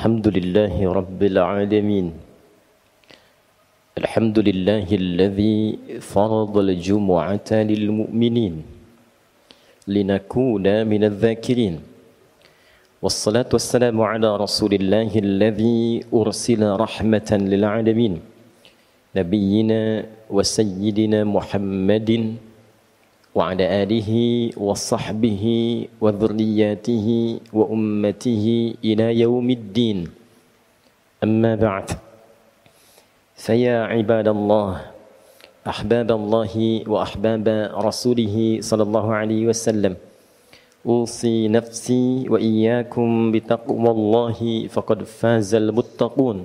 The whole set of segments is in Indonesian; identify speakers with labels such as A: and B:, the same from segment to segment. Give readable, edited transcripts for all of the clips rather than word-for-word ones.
A: الحمد لله رب العالمين. الحمد لله الذي فرض الجمعة للمؤمنين لنكون من الذاكرين، والصلاة والسلام على رسول الله الذي أرسل رحمة للعالمين، نبينا وسيدنا محمد وعلى آله وصحبه وذرياته وأمته إلى يوم الدين. أما بعد، فيا عباد الله، أحباب الله وأحباب رسوله صلى الله عليه وسلم، أوصي نفسي وإياكم بتقوى الله فقد فاز المتقون،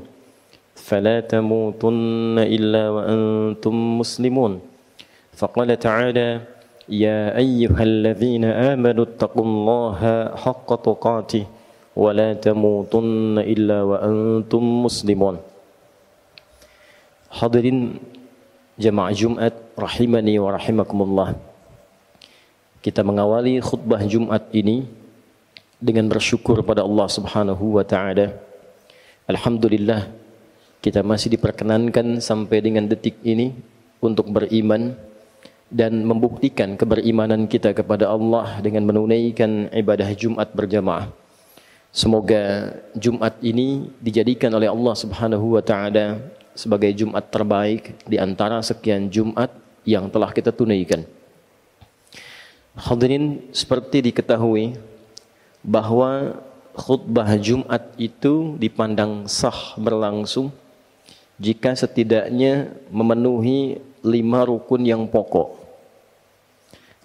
A: فلا تموتن إلا وأنتم مسلمون. فقال تعالى: يا أيها الذين آمنوا اتقوا الله حق تقاته ولا تموتن إلا وأنتم مسلمون. Hadirin jamaah Jumat rahimani wa rahimakumullah. Kita mengawali khutbah Jumat ini dengan bersyukur pada Allah Subhanahu wa taala. Alhamdulillah, kita masih diperkenankan sampai dengan detik ini untuk beriman dan membuktikan keberimanan kita kepada Allah dengan menunaikan ibadah Jumat berjamaah. Semoga Jumat ini dijadikan oleh Allah Subhanahu wa taala sebagai Jumat terbaik di antara sekian Jumat yang telah kita tunaikan. Hadirin, seperti diketahui bahwa khutbah Jumat itu dipandang sah berlangsung jika setidaknya memenuhi 5 rukun yang pokok.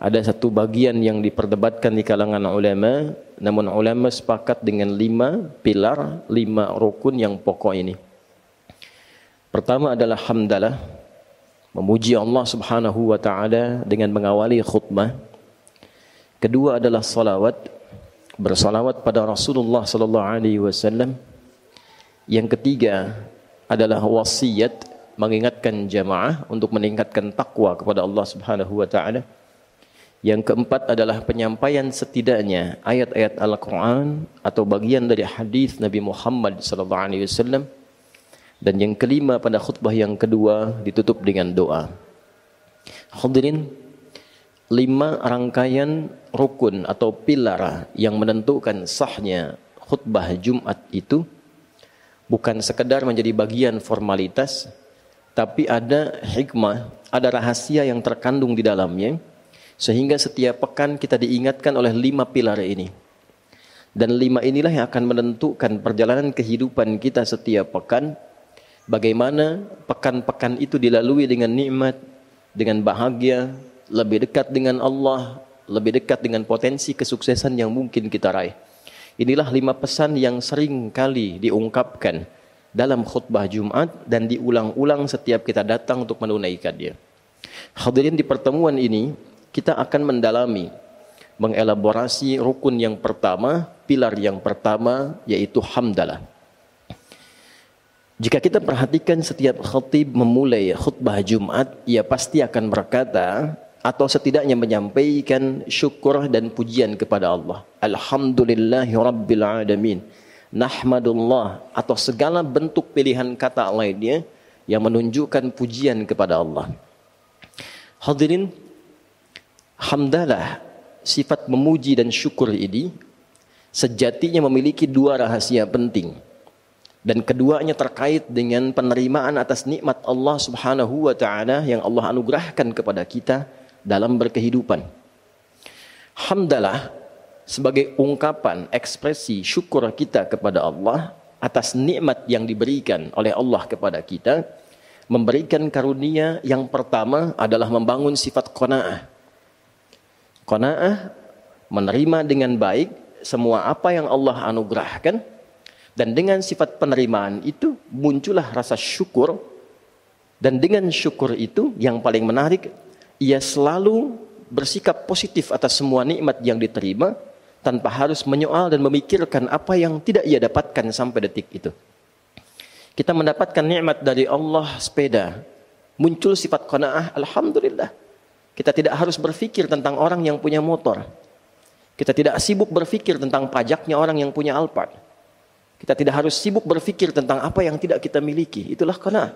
A: Ada satu bagian yang diperdebatkan di kalangan ulama, namun ulama sepakat dengan 5 pilar, 5 rukun yang pokok ini. Pertama adalah hamdalah, memuji Allah Subhanahu wa taala dengan mengawali khutbah. Kedua adalah salawat, bersalawat pada Rasulullah sallallahu alaihi wasallam. Yang ketiga adalah wasiat, mengingatkan jamaah untuk meningkatkan takwa kepada Allah Subhanahu wa taala. Yang keempat adalah penyampaian setidaknya ayat-ayat Al-Quran atau bagian dari hadis Nabi Muhammad sallallahu alaihi wasallam. Dan yang kelima pada khutbah yang kedua ditutup dengan doa. Hadirin, 5 rangkaian rukun atau pilar yang menentukan sahnya khutbah Jumat itu bukan sekedar menjadi bagian formalitas, tapi ada hikmah, ada rahasia yang terkandung di dalamnya, sehingga setiap pekan kita diingatkan oleh 5 pilar ini. Dan 5 inilah yang akan menentukan perjalanan kehidupan kita setiap pekan. Bagaimana pekan-pekan itu dilalui dengan nikmat, dengan bahagia, lebih dekat dengan Allah, lebih dekat dengan potensi kesuksesan yang mungkin kita raih. Inilah 5 pesan yang sering kali diungkapkan dalam khutbah Jumat dan diulang-ulang setiap kita datang untuk menunaikannya. Hadirin, di pertemuan ini kita akan mendalami, mengelaborasi rukun yang pertama, pilar yang pertama, yaitu hamdalah. Jika kita perhatikan setiap khatib memulai khutbah Jumat, ia pasti akan berkata atau setidaknya menyampaikan syukur dan pujian kepada Allah. Alhamdulillahi Rabbil Alamin. Nahmadullah, atau segala bentuk pilihan kata lainnya yang menunjukkan pujian kepada Allah. Hadirin, hamdalah, sifat memuji dan syukur ini sejatinya memiliki 2 rahasia penting. Dan keduanya terkait dengan penerimaan atas nikmat Allah Subhanahu wa taala yang Allah anugerahkan kepada kita dalam berkehidupan. Hamdalah sebagai ungkapan ekspresi syukur kita kepada Allah atas nikmat yang diberikan oleh Allah kepada kita, memberikan karunia yang pertama adalah membangun sifat qanaah. Qanaah, menerima dengan baik semua apa yang Allah anugerahkan. Dan dengan sifat penerimaan itu muncullah rasa syukur. Dan dengan syukur itu yang paling menarik, ia selalu bersikap positif atas semua nikmat yang diterima tanpa harus menyoal dan memikirkan apa yang tidak ia dapatkan sampai detik itu. Kita mendapatkan nikmat dari Allah, sepeda, muncul sifat qanaah, alhamdulillah. Kita tidak harus berpikir tentang orang yang punya motor. Kita tidak sibuk berpikir tentang pajaknya orang yang punya Alphard. Kita tidak harus sibuk berpikir tentang apa yang tidak kita miliki. Itulah qanaah.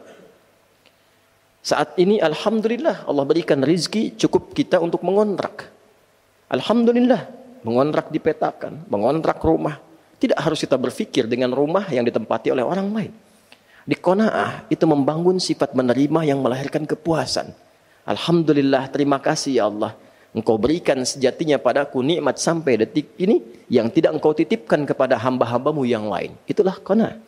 A: Saat ini alhamdulillah Allah berikan rizki cukup kita untuk mengontrak. Alhamdulillah, mengontrak dipetakan, mengontrak rumah. Tidak harus kita berpikir dengan rumah yang ditempati oleh orang lain. Di qanaah itu membangun sifat menerima yang melahirkan kepuasan. Alhamdulillah, terima kasih ya Allah. Engkau berikan sejatinya padaku nikmat sampai detik ini yang tidak engkau titipkan kepada hamba-hambamu yang lain. Itulah qanaah.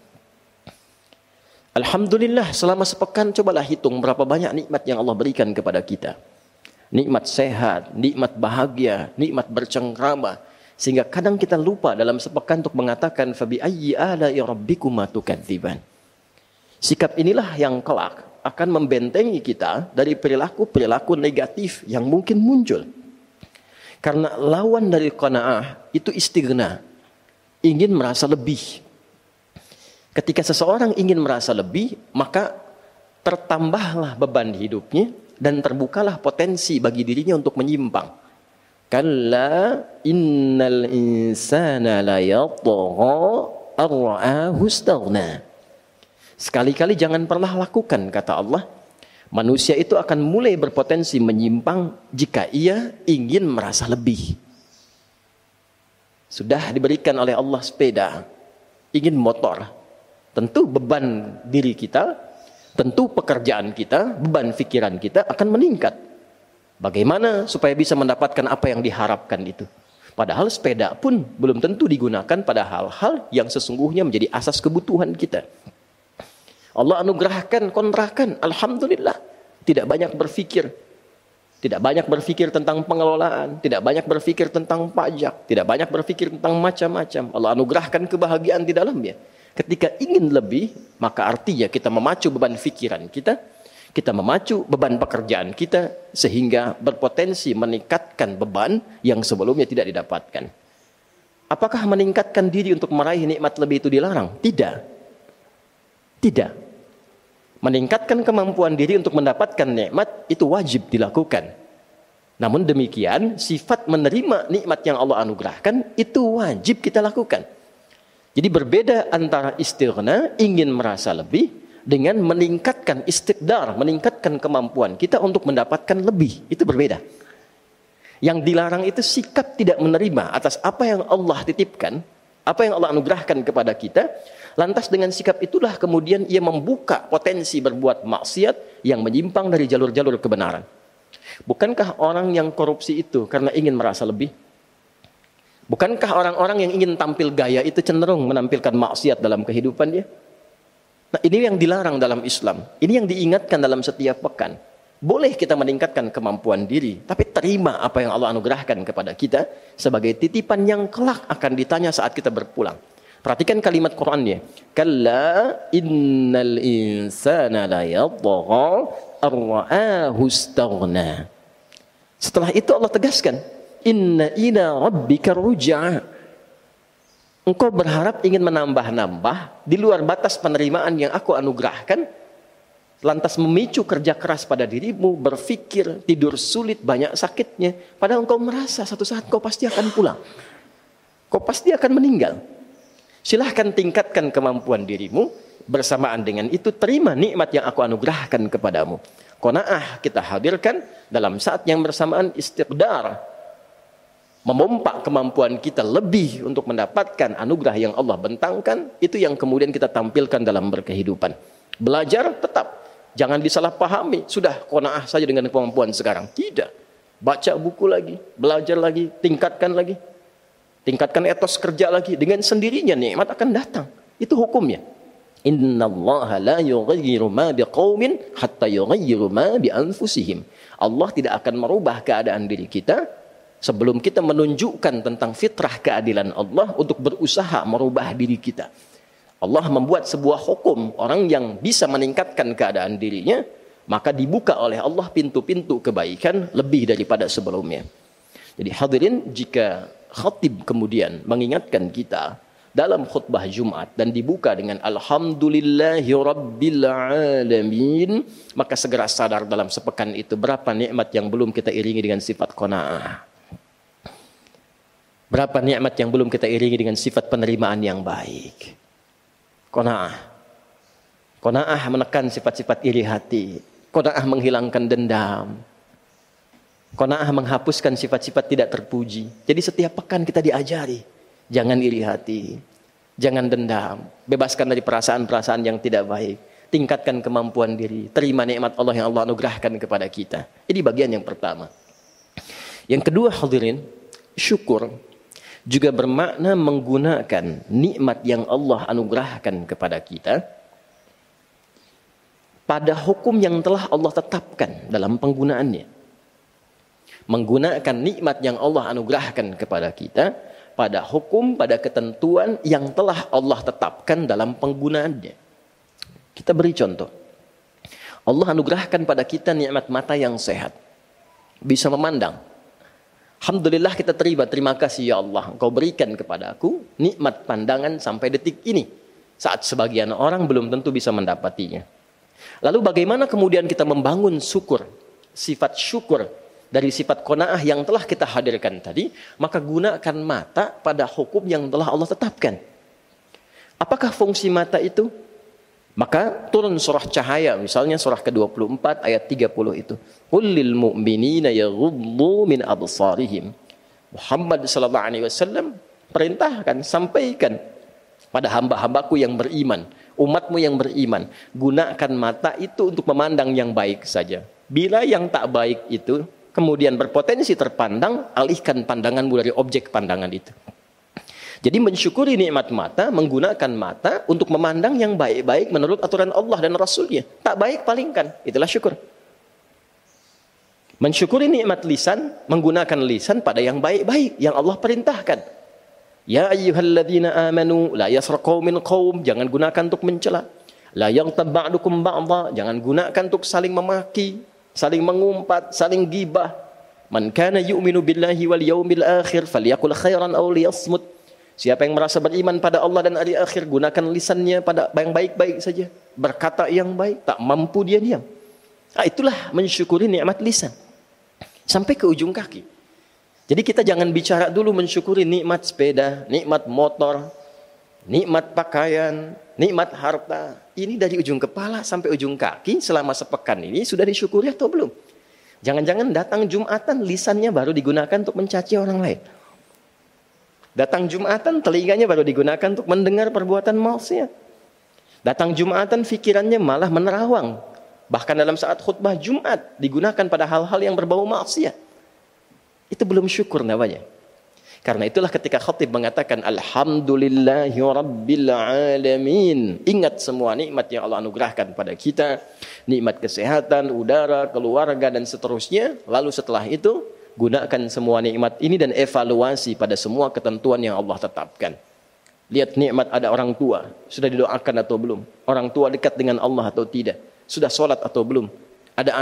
A: Alhamdulillah, selama sepekan cobalah hitung berapa banyak nikmat yang Allah berikan kepada kita. Nikmat sehat, nikmat bahagia, nikmat bercengkrama. Sehingga kadang kita lupa dalam sepekan untuk mengatakan fabi ayyi ala'i rabbikuma tukadziban. Sikap inilah yang kelak akan membentengi kita dari perilaku-perilaku negatif yang mungkin muncul. Karena lawan dari qanaah itu istighna, ingin merasa lebih. Ketika seseorang ingin merasa lebih, maka tertambahlah beban hidupnya dan terbukalah potensi bagi dirinya untuk menyimpang. Kalla innal insana la yatgha ar-ra'ahu istaghna. Sekali-kali jangan pernah lakukan, kata Allah. Manusia itu akan mulai berpotensi menyimpang jika ia ingin merasa lebih. Sudah diberikan oleh Allah sepeda, ingin motor. Tentu beban diri kita, tentu pekerjaan kita, beban pikiran kita akan meningkat. Bagaimana supaya bisa mendapatkan apa yang diharapkan itu? Padahal sepeda pun belum tentu digunakan pada hal-hal yang sesungguhnya menjadi asas kebutuhan kita. Allah anugerahkan kontrakan, alhamdulillah. Tidak banyak berpikir. Tidak banyak berpikir tentang pengelolaan, tidak banyak berpikir tentang pajak, tidak banyak berpikir tentang macam-macam. Allah anugerahkan kebahagiaan di dalamnya. Ketika ingin lebih, maka artinya kita memacu beban pikiran kita memacu beban pekerjaan kita, sehingga berpotensi meningkatkan beban yang sebelumnya tidak didapatkan. Apakah meningkatkan diri untuk meraih nikmat lebih itu dilarang? Tidak. Tidak. Meningkatkan kemampuan diri untuk mendapatkan nikmat itu wajib dilakukan. Namun demikian, sifat menerima nikmat yang Allah anugerahkan itu wajib kita lakukan. Jadi berbeda antara istighna, ingin merasa lebih, dengan meningkatkan istiqdar, meningkatkan kemampuan kita untuk mendapatkan lebih. Itu berbeda. Yang dilarang itu sikap tidak menerima atas apa yang Allah titipkan, apa yang Allah anugerahkan kepada kita. Lantas dengan sikap itulah kemudian ia membuka potensi berbuat maksiat yang menyimpang dari jalur-jalur kebenaran. Bukankah orang yang korupsi itu karena ingin merasa lebih? Bukankah orang-orang yang ingin tampil gaya itu cenderung menampilkan maksiat dalam kehidupannya? Nah, ini yang dilarang dalam Islam. Ini yang diingatkan dalam setiap pekan. Boleh kita meningkatkan kemampuan diri, tapi terima apa yang Allah anugerahkan kepada kita sebagai titipan yang kelak akan ditanya saat kita berpulang. Perhatikan kalimat Qur'annya. Kalla innal insana la yatgha ar-ra'ahu istaghna. Setelah itu Allah tegaskan, inna ila rabbika ruj'a. Engkau berharap ingin menambah-nambah di luar batas penerimaan yang aku anugerahkan, lantas memicu kerja keras pada dirimu, berpikir, tidur sulit, banyak sakitnya, padahal engkau merasa satu saat kau pasti akan pulang, kau pasti akan meninggal. Silahkan tingkatkan kemampuan dirimu, bersamaan dengan itu terima nikmat yang aku anugerahkan kepadamu. Qanaah kita hadirkan dalam saat yang bersamaan istiqdar, memompak kemampuan kita lebih untuk mendapatkan anugerah yang Allah bentangkan. Itu yang kemudian kita tampilkan dalam berkehidupan. Belajar tetap, jangan disalahpahami, sudah qanaah saja dengan kemampuan sekarang. Tidak, baca buku lagi, belajar lagi, tingkatkan lagi, tingkatkan etos kerja lagi. Dengan sendirinya nikmat akan datang. Itu hukumnya. Innallaha la yughayyiru ma biqaumin hatta yughayyiru ma bi anfusihim. Allah tidak akan merubah keadaan diri kita sebelum kita menunjukkan tentang fitrah keadilan Allah untuk berusaha merubah diri kita. Allah membuat sebuah hukum, orang yang bisa meningkatkan keadaan dirinya, maka dibuka oleh Allah pintu-pintu kebaikan lebih daripada sebelumnya. Jadi hadirin, jika khatib kemudian mengingatkan kita dalam khutbah Jumat dan dibuka dengan alhamdulillahi rabbil alamin, maka segera sadar dalam sepekan itu berapa nikmat yang belum kita iringi dengan sifat qanaah. Berapa nikmat yang belum kita iringi dengan sifat penerimaan yang baik. Qanaah. Qanaah menekan sifat-sifat iri hati. Qanaah menghilangkan dendam. Qanaah menghapuskan sifat-sifat tidak terpuji. Jadi setiap pekan kita diajari, jangan iri hati, jangan dendam, bebaskan dari perasaan-perasaan yang tidak baik, tingkatkan kemampuan diri, terima nikmat Allah yang Allah anugerahkan kepada kita. Ini bagian yang pertama. Yang kedua hadirin, syukur juga bermakna menggunakan nikmat yang Allah anugerahkan kepada kita pada hukum yang telah Allah tetapkan dalam penggunaannya. Menggunakan nikmat yang Allah anugerahkan kepada kita pada hukum, pada ketentuan yang telah Allah tetapkan dalam penggunaannya. Kita beri contoh. Allah anugerahkan pada kita nikmat mata yang sehat. Bisa memandang. Alhamdulillah kita terima kasih ya Allah. Engkau berikan kepada aku nikmat pandangan sampai detik ini. Saat sebagian orang belum tentu bisa mendapatinya. Lalu bagaimana kemudian kita membangun syukur. Sifat syukur dari sifat qanaah yang telah kita hadirkan tadi. Maka gunakan mata pada hukum yang telah Allah tetapkan. Apakah fungsi mata itu? Maka turun surah cahaya, misalnya surah ke-24 ayat 30 itu. Qul lil mu'minina yaghuddu min absarihim. Muhammad sallallahu alaihi wasallam perintahkan, sampaikan pada hamba-hambaku yang beriman, umatmu yang beriman, gunakan mata itu untuk memandang yang baik saja. Bila yang tak baik itu kemudian berpotensi terpandang, alihkan pandanganmu dari objek pandangan itu. Jadi mensyukuri nikmat mata, menggunakan mata untuk memandang yang baik-baik menurut aturan Allah dan Rasulnya. Tak baik palingkan, itulah syukur. Mensyukuri nikmat lisan, menggunakan lisan pada yang baik-baik yang Allah perintahkan. Ya ayyuhalladzina amanu la yasraq qaumin qaum, jangan gunakan untuk mencela. La yaghtab ba'dukum ba'dha, jangan gunakan untuk saling memaki, saling mengumpat, saling gibah. Man kana yu'minu billahi wal yawmil akhir falyaqul khairan aw liyasmut. Siapa yang merasa beriman pada Allah dan hari akhir, gunakan lisannya pada yang baik-baik saja. Berkata yang baik, tak mampu dia diam. Itulah mensyukuri nikmat lisan. Sampai ke ujung kaki. Jadi kita jangan bicara dulu mensyukuri nikmat sepeda, nikmat motor, nikmat pakaian, nikmat harta. Ini dari ujung kepala sampai ujung kaki selama sepekan ini sudah disyukuri atau belum? Jangan-jangan datang Jumatan, lisannya baru digunakan untuk mencaci orang lain. Datang Jumatan, telinganya baru digunakan untuk mendengar perbuatan maksiat. Datang Jumatan, fikirannya malah menerawang. Bahkan dalam saat khutbah Jumat, digunakan pada hal-hal yang berbau maksiat. Itu belum syukur namanya. Karena itulah ketika khatib mengatakan, Alhamdulillahi Rabbil Alamin. Ingat semua nikmat yang Allah anugerahkan pada kita. Nikmat kesehatan, udara, keluarga, dan seterusnya. Lalu setelah itu, gunakan semua nikmat ini dan evaluasi pada semua ketentuan yang Allah tetapkan. Lihat nikmat ada orang tua, sudah didoakan atau belum? Orang tua dekat dengan Allah atau tidak? Sudah sholat atau belum? Ada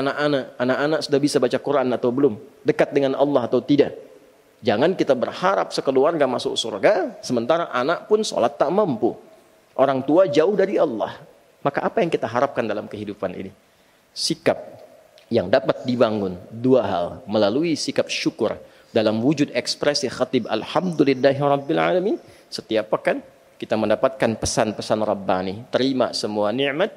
A: anak-anak sudah bisa baca Quran atau belum? Dekat dengan Allah atau tidak? Jangan kita berharap sekeluarga masuk surga, sementara anak pun sholat tak mampu. Orang tua jauh dari Allah. Maka apa yang kita harapkan dalam kehidupan ini? Sikap yang dapat dibangun dua hal melalui sikap syukur dalam wujud ekspresi khatib Alhamdulillahi Rabbil Alamin. Setiap pekan kita mendapatkan pesan-pesan Rabbani, terima semua nikmat,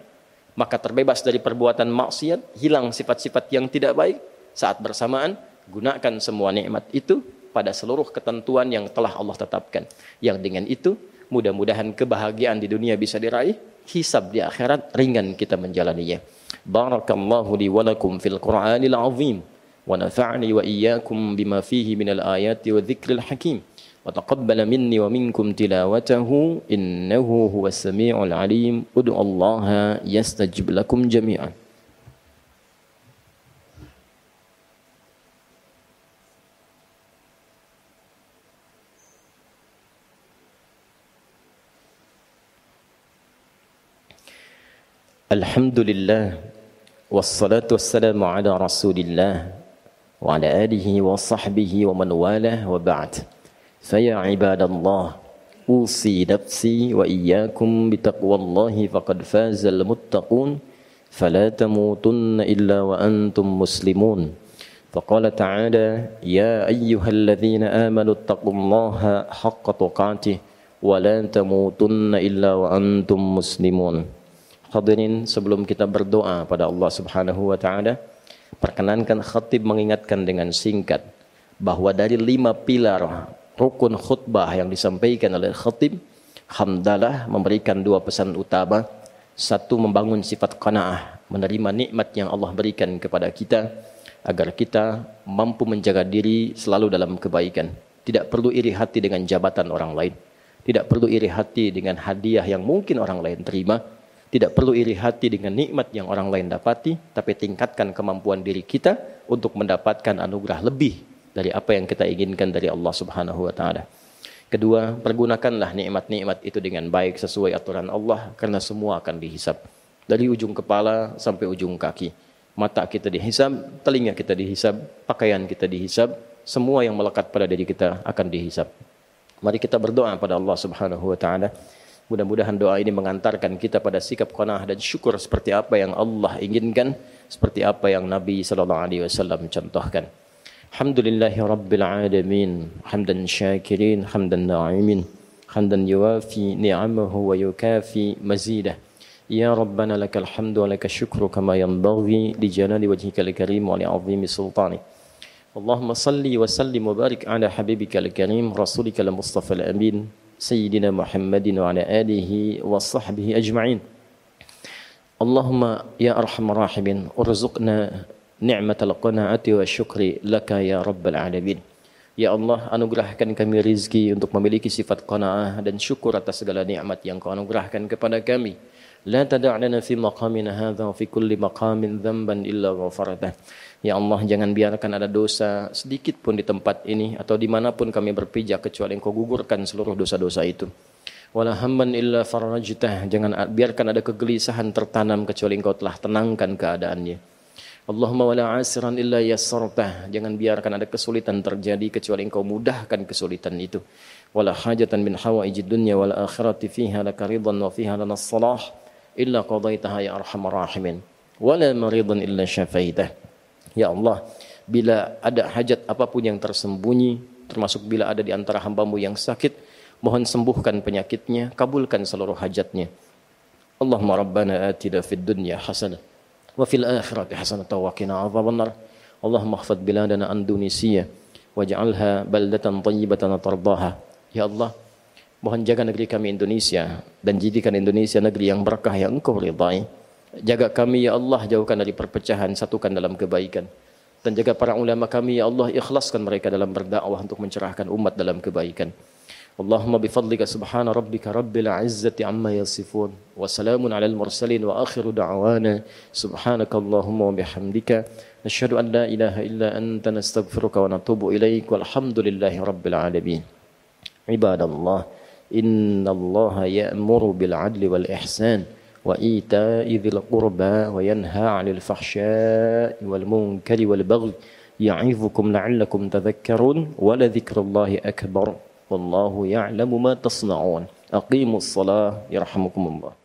A: maka terbebas dari perbuatan maksiat, hilang sifat-sifat yang tidak baik. Saat bersamaan gunakan semua nikmat itu pada seluruh ketentuan yang telah Allah tetapkan. Yang dengan itu mudah-mudahan kebahagiaan di dunia bisa diraih, hisab di akhirat ringan kita menjalaninya. Barakallahu li wa lakum fil Qur'anil azim wa nafa'ani wa iyyakum bima fihi minal ayati wa dzikril hakim wa taqabbala minni wa minkum tilawatahu innahu huwas samiul alim. Ud'ullaha yastajib lakum jami'an. Alhamdulillah wassalatu wassalamu ala rasulillah wa ala alihi wa sahbihi wa man walah wa ba'd. Faya ibadallah, usi nafsi wa iyyakum bitaqwallahi faqad fazal muttaqun fala tamutunna illa wa antum muslimun. Faqala ta'ala ya ayyuhalladzina amanu ittaqullaha haqqa tuqatih wa la tamutunna illa wa antum muslimun. Hadirin, sebelum kita berdoa pada Allah Subhanahu wa taala, perkenankan khatib mengingatkan dengan singkat bahwa dari 5 pilar rukun khutbah yang disampaikan oleh khatib, hamdalah memberikan 2 pesan utama. 1, membangun sifat qanaah, menerima nikmat yang Allah berikan kepada kita agar kita mampu menjaga diri selalu dalam kebaikan. Tidak perlu iri hati dengan jabatan orang lain. Tidak perlu iri hati dengan hadiah yang mungkin orang lain terima. Tidak perlu iri hati dengan nikmat yang orang lain dapati. Tapi tingkatkan kemampuan diri kita untuk mendapatkan anugerah lebih dari apa yang kita inginkan dari Allah Subhanahu wa taala. Kedua, pergunakanlah nikmat-nikmat itu dengan baik sesuai aturan Allah, karena semua akan dihisab. Dari ujung kepala sampai ujung kaki. Mata kita dihisab, telinga kita dihisab, pakaian kita dihisab, semua yang melekat pada diri kita akan dihisab. Mari kita berdoa pada Allah Subhanahu wa taala. Mudah-mudahan doa ini mengantarkan kita pada sikap qanaah dan syukur seperti apa yang Allah inginkan, seperti apa yang Nabi sallallahu alaihi wasallam contohkan. Alhamdulillahi rabbil alamin, hamdan syakirin, hamdan na'imin, hamdan yuwafi ni'amahu wa yukafi mazidah. Ya Rabbana lakal hamdu wa lakal syukru kama yanbaghi li jalali wajhikal karim wa li 'azimi sultanik. Allahumma salli wa sallim wa barik ala habibikal karim rasulikal mustafal amin sayyidina Muhammadin wa ala alihi wa sahbihi ajma'in. Allahumma ya arhamar rahimin urzuqna ni'matal qanaati wa syukri laka ya rabbal alamin. Ya Allah, anugerahkan kami rizki untuk memiliki sifat qanaah dan syukur atas segala nikmat yang Kau anugerahkan kepada kami. La tada' lana fi maqamina hadha wa fi kulli maqamin dhanban illa ghafartah. Ya Allah, jangan biarkan ada dosa sedikit pun di tempat ini atau dimanapun kami berpijak kecuali Engkau gugurkan seluruh dosa-dosa itu. Wala hamman illa farajtah. Jangan biarkan ada kegelisahan tertanam kecuali Engkau telah tenangkan keadaannya. Allahumma wala asiran illa yassartah. Jangan biarkan ada kesulitan terjadi kecuali Engkau mudahkan kesulitan itu. Wala hajatan min hawaijid dunya wal akhirati fiha laka ridwan wa fiha lana salah illa qadaitaha ya arhamar rahimin. Wala maridan illa syafaitah. Ya Allah, bila ada hajat apapun yang tersembunyi, termasuk bila ada di antara hamba-Mu yang sakit, mohon sembuhkan penyakitnya, kabulkan seluruh hajatnya. Allahumma rabbana atina fid dunya hasanah wa fil akhirati hasanah wa qina adzabannar. Allahumma ihfaz biladana Indonesia waj'alha baldatan thayyibatan tardaha. Ya Allah, mohon jaga negeri kami Indonesia dan jadikan Indonesia negeri yang berkah yang Engkau ridai. Jaga kami ya Allah, jauhkan dari perpecahan, satukan dalam kebaikan. Dan jaga para ulama kami ya Allah, ikhlaskan mereka dalam berdakwah untuk mencerahkan umat dalam kebaikan. Allahumma bifadlika subhana rabbika rabbil izzati amma yasifun wa salamun alal mursalin wa akhiru da'wana subhanakallahumma wa bihamdika nasyhadu an la ilaha illa anta nastaghfiruka wa natubu ilaik walhamdulillahi rabbil alamin. Ibadallah, innallaha ya'muru bil 'adli wal ihsan wa ita'i dzil qurba wa yanha 'anil fahsya'i wal munkari wal baghi ya'izukum la'allakum tadhakkarun wa la dzikrullahi akbar wallahu ya'lamu ma tasna'un. Aqimus shalah yarhamukumullah.